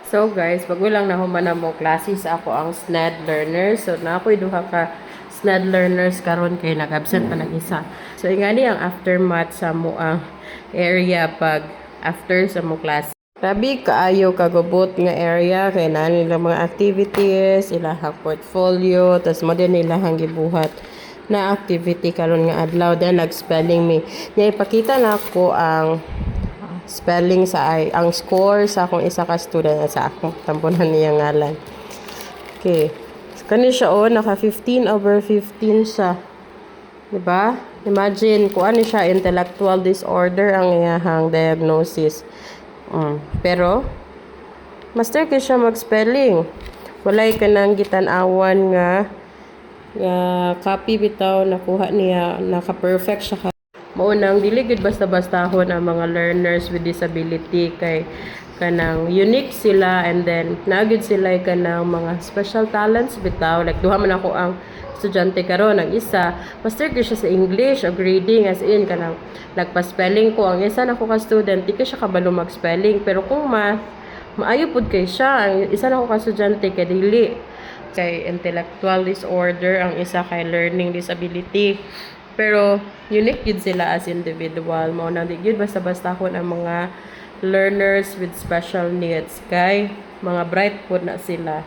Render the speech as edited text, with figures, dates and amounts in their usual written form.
So guys, bago lang na human mo klase sa ako ang SNED learners. So na ako'y duha ka SNED learners karon kay nag-absent pa ng isa. So ingani ang aftermath sa mo ang area pag after sa mo klase. Grabe kaayo kagubot nga area kay na nila mga activities, ilahang portfolio, tas mo din ilahang gibuhat na activity karon nga adlaw then nag-spelling me. Nya ipakita na ako ang spelling sa ay ang score sa akong isa ka student at sa akong tampunan niya ngalan. Okay. Kani siya naka 15/15 siya. Diba? Imagine kung ano siya intellectual disorder ang iyahang diagnosis. Pero master kay siya mag-spelling. Walay ka nang gitan-awan nga copy bitaw nakuha niya naka-perfect siya. Maunang dili gid basta-bastahon ang mga learners with disability kay kanang unique sila and then naagid sila kanang mga special talents bitaw like duha man ako ang estudyante karon ang isa master gyud siya sa English o grading as in kanang nagpa-spelling ko ang isa nako ka student di ka siya kabalo mag-spelling pero kung math maayo pud kay siya ang isa nako ka estudyante kay dili kay intellectual disorder ang isa kay learning disability. Pero unique yun sila as individual. Mao nang di gyud basta-basta kon ang mga learners with special needs kay mga bright po na sila.